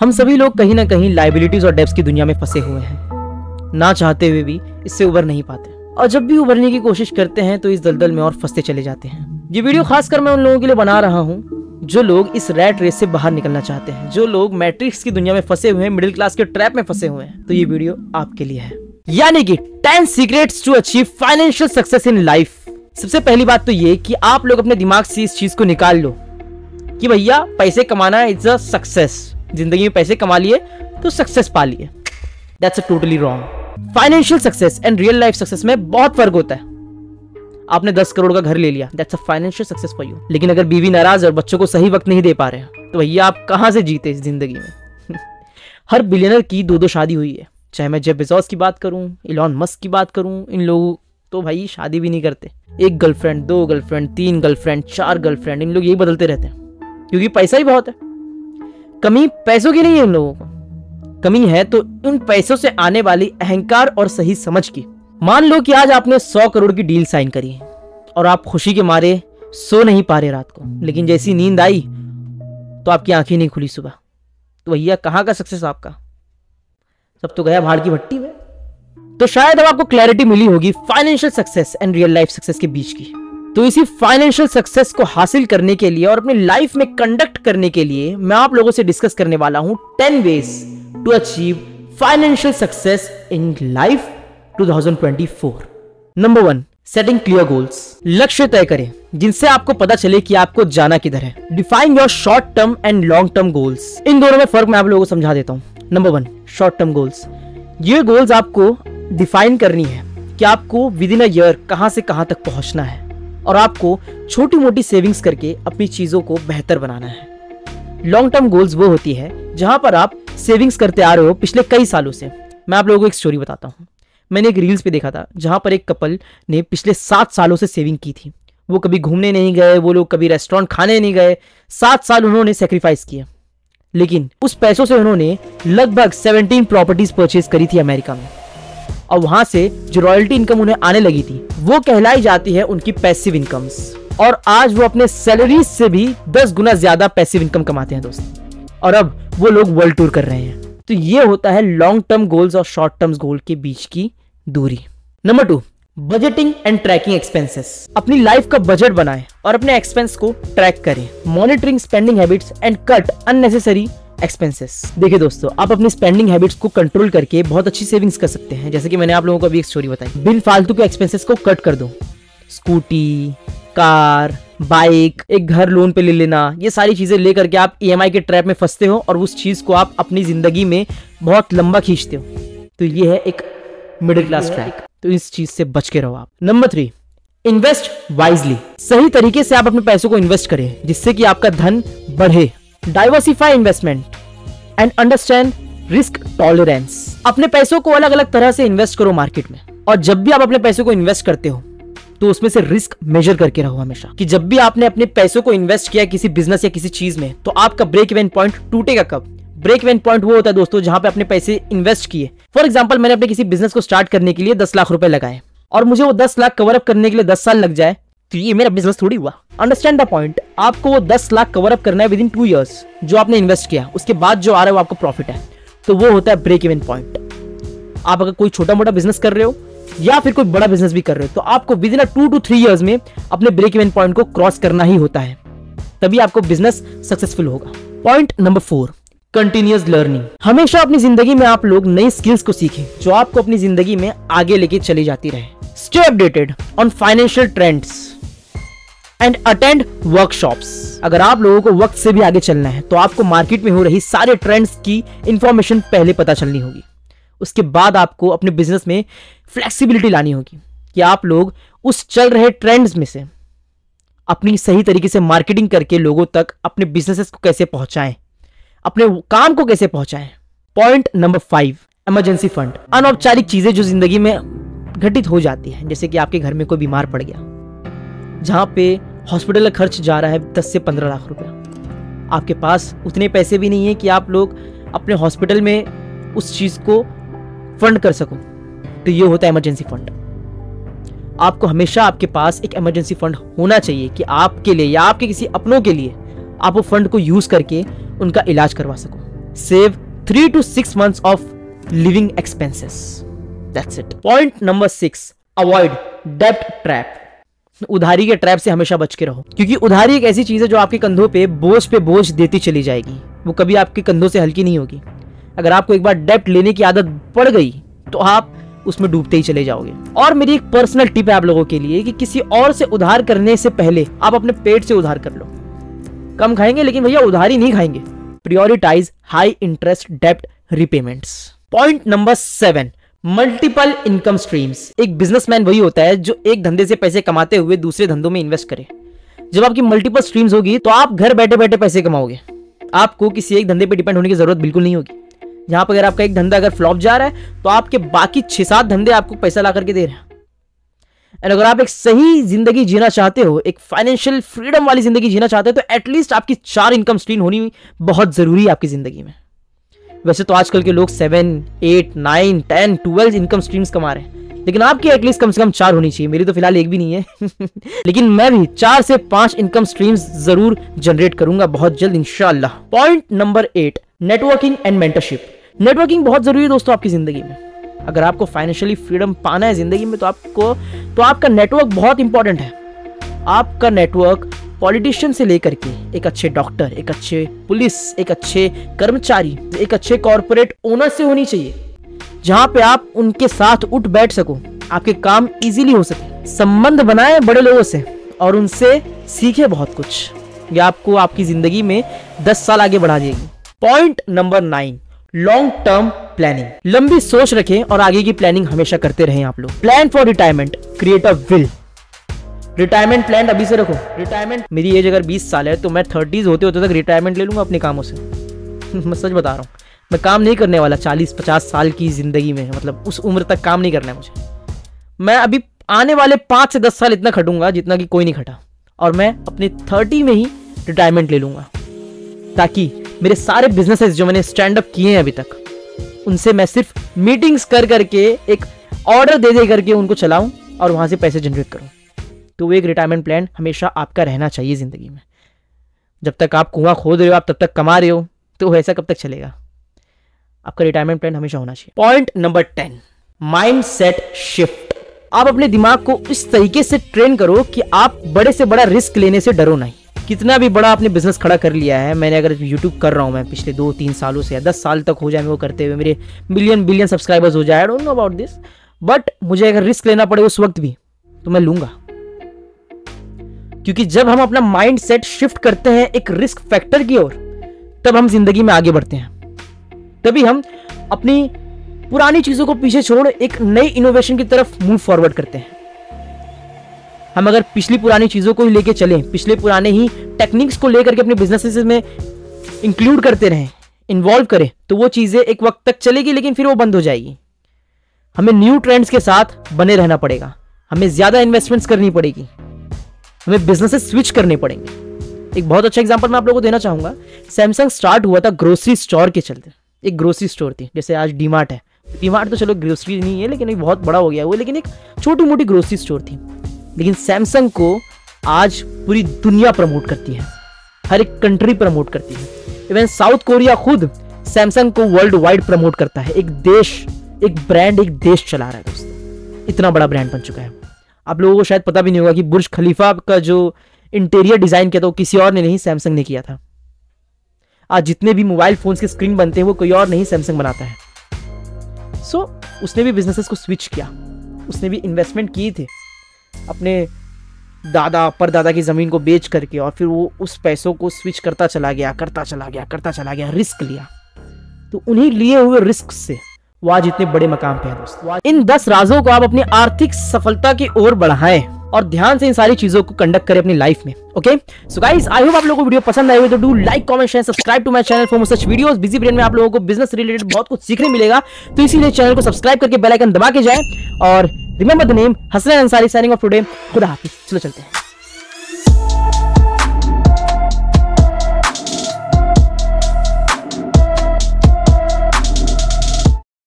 हम सभी लोग कहीं ना कहीं लायबिलिटीज और डेब्ट्स की दुनिया में फंसे हुए हैं, ना चाहते हुए भी इससे उबर नहीं पाते, और जब भी उबरने की कोशिश करते हैं तो इस दलदल में और फंसते चले जाते हैं। ये वीडियो खासकर मैं उन लोगों के लिए बना रहा हूँ जो लोग इस रैट रेस से बाहर निकलना चाहते हैं, जो लोग मैट्रिक्स की दुनिया में फंसे हुए हैं, मिडिल क्लास के ट्रैप में फंसे हुए हैं। तो ये वीडियो आपके लिए है, यानी कि 10 secrets to achieve financial success in life. सबसे पहली बात तो ये कि आप लोग अपने दिमाग से इस चीज को निकाल लो कि भैया पैसे कमाना इज अ सक्सेस, जिंदगी में पैसे कमा लिए तो सक्सेस पा लिए। That's totally wrong. Financial success and real life success में बहुत फर्क होता है। आपने 10 करोड़ का घर ले लिया, that's a financial success for you, लेकिन अगर बीवी नाराज और बच्चों को सही वक्त नहीं दे पा रहे हैं तो भैया आप कहां से जीते इस जिंदगी में। हर बिलियनर की 2-2 शादी हुई है, चाहे मैं जेफ बेजोस की बात करूं, इलॉन मस्क की बात करूं, इन लोगों तो भाई शादी भी नहीं करते। 1 गर्लफ्रेंड, 2 गर्लफ्रेंड, 3 गर्लफ्रेंड, 4 गर्लफ्रेंड, इन लोग यही बदलते रहते हैं क्योंकि पैसा ही बहुत है। कमी पैसों की नहीं है इन लोगों को, कमी है तो उन पैसों से आने वाली अहंकार और सही समझ की। मान लो कि आज आपने 100 करोड़ की डील साइन करी है और आप खुशी के मारे सो नहीं पा रहे रात को, लेकिन जैसी नींद आई तो आपकी आंखें नहीं खुली सुबह, तो भैया कहां का सक्सेस आपका? सब तो गया भाड़ की भट्टी में। तो शायद अब आपको क्लैरिटी मिली होगी financial success and real life success के बीच की। तो इसी फाइनेंशियल सक्सेस को हासिल करने के लिए और अपनी लाइफ में कंडक्ट करने के लिए मैं आप लोगों से डिस्कस करने वाला हूं 10 ways to achieve financial success in life 2024। Number 1, setting clear goals. लक्ष्य तय करें जिनसे आपको पता चले कि आपको जाना किधर है। Define your short term and long term goals. इन दोनों में फर्क मैं आप लोगों को समझा देता हूं। Number 1, short term goals. ये गोल्स आपको डिफाइन करनी है कि आपको विद इन अ ईयर कहां से कहां तक पहुंचना है और आपको छोटी मोटी सेविंग्स करके अपनी चीजों को बेहतर बनाना है। लॉन्ग टर्म गोल्स वो होती है जहां पर आप सेविंग्स करते आ रहे हो पिछले कई सालों से। मैं आप लोगों को एक स्टोरी बताता हूं। मैंने एक रील्स पे देखा था जहां पर एक कपल ने पिछले 7 सालों से सेविंग की थी। वो कभी घूमने नहीं गए, वो लोग कभी रेस्टोरेंट खाने नहीं गए। 7 साल उन्होंने सेक्रीफाइस किया, लेकिन उस पैसों से उन्होंने लगभग 17 प्रॉपर्टीज परचेज करी थी अमेरिका में, और वहां से जो रॉयल्टी इनकम उन्हें आने लगी थी वो कहलाई जाती है उनकी पैसिव इनकम्स। और आज वो अपने सैलरीज से भी 10 गुना ज्यादा पैसिव इनकम कमाते हैं दोस्त, और अब वो लोग वर्ल्ड टूर कर रहे हैं। तो ये होता है लॉन्ग टर्म गोल्स और शॉर्ट टर्म गोल के बीच की दूरी। Number 2, budgeting and tracking expenses. अपनी लाइफ का बजट बनाएं और अपने एक्सपेंस को ट्रैक करें। Monitoring spending habits and cut unnecessary expenses. देखिए दोस्तों, आप अपनी स्पेंडिंग हैबिट्स को कंट्रोल करके बहुत अच्छी सेविंग्स कर सकते हैं। जैसे कि मैंने आप लोगों को अभी एक स्टोरी बताई। बिन फालतू के एक्सपेंसेस को कट कर दो। स्कूटी, कार, बाइक, एक घर लोन पे ले लेना, ये सारी चीजें लेकर के आप EMI के ट्रैप में फंसते हो और उस चीज को आप अपनी जिंदगी में बहुत लंबा खींचते हो। तो ये है एक मिडिल क्लास ट्रैक, तो इस चीज से बच के रहो आप। Number 3, invest wisely. सही तरीके से आप अपने पैसों को इन्वेस्ट करें जिससे कि आपका धन बढ़े। Diversify investment and understand risk tolerance. अपने पैसों को अलग अलग तरह से इन्वेस्ट करो मार्केट में, और जब भी आप अपने पैसों को इन्वेस्ट करते हो तो उसमें से रिस्क मेजर करके रहो हमेशा, कि जब भी आपने अपने पैसों को इन्वेस्ट किया किसी बिजनेस या किसी चीज में तो आपका ब्रेक इवन पॉइंट टूटेगा कब? ब्रेक इवन पॉइंट वो होता है दोस्तों जहां पे अपने पैसे इन्वेस्ट किए। फॉर एग्जांपल, मैंने अपने किसी बिजनेस को स्टार्ट करने के लिए 10 लाख रुपए लगाए और मुझे वो 10 लाख कवर अप करने के लिए 10 साल लग जाए तो ये मेरा बिजनेस थोड़ी हुआ। Understand the point. आपको वो 10 लाख कवर अप करना है विद इन 2 इयर्स जो आपने इन्वेस्ट किया, उसके बाद जो आ रहा है वो आपको प्रॉफिट है, तो वो होता है ब्रेक इवन पॉइंट। आप अगर कोई छोटा मोटा बिजनेस कर रहे हो या फिर कोई बड़ा बिजनेस भी कर रहे हो तो आपको विद इन 2 to 3 इयर्स में अपने ब्रेक इवन पॉइंट को क्रॉस करना ही होता है, तभी आपको बिजनेस सक्सेसफुल होगा। Point number 4, continuous learning. हमेशा अपनी जिंदगी में आप लोग नई स्किल्स को सीखें जो आपको अपनी जिंदगी में आगे लेके चली जाती रहे। Stay updated on financial trends and attend workshops. अगर आप लोगों को वक्त से भी आगे चलना है तो आपको मार्केट में हो रही सारे ट्रेंड्स की इंफॉर्मेशन पहले पता चलनी होगी। उसके बाद आपको अपने बिजनेस में फ्लेक्सिबिलिटी लानी होगी कि आप लोग उस चल रहे ट्रेंड्स में से अपनी सही तरीके से मार्केटिंग करके लोगों तक अपने बिजनेसेस को कैसे पहुंचाएं, अपने काम को कैसे पहुंचाएं। Point number 5, emergency fund. अनौपचारिक चीजें जो जिंदगी में घटित हो जाती है, जैसे कि आपके घर में कोई बीमार पड़ गया जहां पे हॉस्पिटल का खर्च जा रहा है 10 से 15 लाख रुपया, आपके पास उतने पैसे भी नहीं है कि आप लोग अपने हॉस्पिटल में उस चीज को फंड कर सको, तो ये होता है इमरजेंसी फंड। आपको हमेशा आपके पास एक इमरजेंसी फंड होना चाहिए कि आपके लिए या आपके किसी अपनों के लिए आप वो फंड को यूज करके उनका इलाज करवा सको। Save 3 to 6 months of living expenses. That's it. Point number 6. Avoid debt trap. उधारी के ट्रैप से हमेशा बच के रहो, क्योंकि उधारी एक ऐसी चीज है जो आपके कंधों पे बोझ देती चली जाएगी, वो कभी आपके कंधों से हल्की नहीं होगी। अगर आपको एक बार डेब्ट लेने की आदत पड़ गई तो आप उसमें डूबते ही चले जाओगे। और मेरी एक पर्सनल टिप है आप लोगों के लिए कि किसी और से उधार करने से पहले आप अपने पेट से उधार कर लो। कम खाएंगे लेकिन भैया उधारी नहीं खाएंगे। Prioritize high interest debt repayments. Point number 7. Multiple income streams. एक बिजनेसमैन वही होता है जो एक धंधे से पैसे कमाते हुए दूसरे धंधों में इन्वेस्ट करे। जब आपकी मल्टीपल स्ट्रीम्स होगी तो आप घर बैठे बैठे पैसे कमाओगे। आपको किसी एक धंधे पे डिपेंड होने की जरूरत बिल्कुल नहीं होगी। जहां पर अगर आपका एक धंधा अगर फ्लॉप जा रहा है तो आपके बाकी 6-7 धंधे आपको पैसा ला करके दे रहे हैं। और अगर आप एक सही जिंदगी जीना चाहते हो, एक फाइनेंशियल फ्रीडम वाली जिंदगी जीना चाहते हो, तो एटलीस्ट आपकी 4 इनकम स्ट्रीम होनी बहुत जरूरी है आपकी जिंदगी में। वैसे तो आजकल के लोग 7, 8, 9, 10, 12 इनकम स्ट्रीम्स कमा रहे हैं, लेकिन आपकी एटलीस्ट कम से कम 4 होनी चाहिए। मेरी तो फिलहाल एक भी नहीं है लेकिन मैं भी 4 से 5 इनकम स्ट्रीम्स जरूर जनरेट करूंगा बहुत जल्द इंशाल्लाह। Point number 8. Networking and mentorship. Networking बहुत जरूरी है दोस्तों आपकी जिंदगी में। अगर आपको फाइनेंशियली फ्रीडम पाना है जिंदगी में तो आपका नेटवर्क बहुत इंपॉर्टेंट है। आपका नेटवर्क पॉलिटिशियन से लेकर के एक अच्छे डॉक्टर, एक अच्छे पुलिस, एक अच्छे कर्मचारी, एक अच्छे कॉर्पोरेट ओनर से होनी चाहिए, जहां पे आप उनके साथ उठ बैठ सको, आपके काम इजीली हो सके। संबंध बनाए बड़े लोगों से और उनसे सीखे बहुत कुछ। ये आपको आपकी जिंदगी में 10 साल आगे बढ़ा देगी। Point number 9. Long term planning. लंबी सोच रखें और आगे की प्लानिंग हमेशा करते रहें आप लोग। Plan for retirement, create a will. Retirement plan अभी से रखो। रिटायरमेंट, मेरी एज अगर 20 साल है तो मैं 30s होते होते तक रिटायरमेंट ले लूंगा अपने कामों से मैं सच बता रहा हूँ, मैं काम नहीं करने वाला 40-50 साल की जिंदगी में, मतलब उस उम्र तक काम नहीं करना है मुझे। मैं अभी आने वाले 5 से 10 साल इतना खटूंगा जितना कि कोई नहीं खटा, और मैं अपने 30 में ही रिटायरमेंट ले लूंगा, ताकि मेरे सारे बिजनेसेस जो मैंने स्टैंड अप किए हैं अभी तक, उनसे मैं सिर्फ मीटिंग्स कर करके एक ऑर्डर दे करके उनको चलाऊं और वहां से पैसे जनरेट करूं। तो वो एक रिटायरमेंट प्लान हमेशा आपका रहना चाहिए जिंदगी में। जब तक आप कुआं खोद रहे हो, आप तब तक कमा रहे हो, तो ऐसा कब तक चलेगा? आपका रिटायरमेंट प्लान हमेशा होना चाहिए। Point number 10. Mind set shift. आप अपने दिमाग को इस तरीके से ट्रेन करो कि आप बड़े से बड़ा रिस्क लेने से डरो नहीं। कितना भी बड़ा आपने बिजनेस खड़ा कर लिया है, मैंने अगर यूट्यूब कर रहा हूं मैं पिछले 2-3 सालों से, या 10 साल तक हो जाए मैं वो करते हुए, मेरे बिलियन सब्सक्राइबर्स हो जाए, I don't know about this, but मुझे अगर रिस्क लेना पड़े उस वक्त भी तो मैं लूंगा। क्योंकि जब हम अपना माइंड सेट शिफ्ट करते हैं एक रिस्क फैक्टर की ओर, तब हम जिंदगी में आगे बढ़ते हैं। तभी हम अपनी पुरानी चीजों को पीछे छोड़ एक नई इनोवेशन की तरफ मूव फॉरवर्ड करते हैं। हम अगर पिछली पुरानी चीजों को ही लेके चलें, पिछले पुराने ही टेक्निक्स को लेकर के अपने बिजनेसेस में इंक्लूड करते रहें, इन्वॉल्व करें, तो वो चीजें एक वक्त तक चलेगी लेकिन फिर वो बंद हो जाएगी। हमें न्यू ट्रेंड्स के साथ बने रहना पड़ेगा, हमें ज्यादा इन्वेस्टमेंट्स करनी पड़ेगी, हमें बिजनेसेस स्विच करने पड़ेंगे। एक बहुत अच्छा एग्जांपल मैं आप लोगों को देना चाहूंगा। सैमसंग स्टार्ट हुआ था ग्रोसरी स्टोर के चलते। एक ग्रोसरी स्टोर थी, जैसे आज डीमार्ट है। डीमार्ट तो चलो ग्रोसरी नहीं है, लेकिन एक बहुत बड़ा हो गया वो, लेकिन एक छोटी मोटी ग्रोसरी स्टोर थी। लेकिन सैमसंग को आज पूरी दुनिया प्रमोट करती है, हर एक कंट्री प्रमोट करती है। इवन साउथ कोरिया खुद सैमसंग को वर्ल्ड वाइड प्रमोट करता है। एक देश, एक ब्रांड, एक देश चला रहा है दोस्तों। इतना बड़ा ब्रांड बन चुका है। आप लोगों को शायद पता भी नहीं होगा कि बुर्ज खलीफा का जो इंटीरियर डिजाइन किया था वो किसी और ने नहीं, सैमसंग ने किया था। आज जितने भी मोबाइल फोन्स के स्क्रीन बनते हैं वो कोई और नहीं, सैमसंग बनाता है। उसने भी बिजनेसेस को स्विच किया, उसने भी इन्वेस्टमेंट की थी अपने दादा परदादा की जमीन को बेच करके, और फिर वो उस पैसों को स्विच करता चला गया, रिस्क लिया। तो उन्हीं लिए हुए रिस्क से वो आज इतने बड़े मकाम पे है दोस्तों। इन 10 राजों को आप अपनी आर्थिक सफलता की ओर बढ़ाएं और ध्यान से इन सारी चीजों को कंडक्ट करें अपनी लाइफ में। Okay, so guys, I hope आप लोगों को वीडियो पसंद आए हो तो do like, comment, share, subscribe to my channel for more such videos. Busy Brain में आप लोगों को बिजनेस रिलेटेड बहुत कुछ सीखने मिलेगा, तो इसीलिए चैनल को सब्सक्राइब करके बेल आइकन दबा के जाएं। और remember the name, Hasnain Ansari, signing off today. खुदा हाफिज। चलो चलते हैं।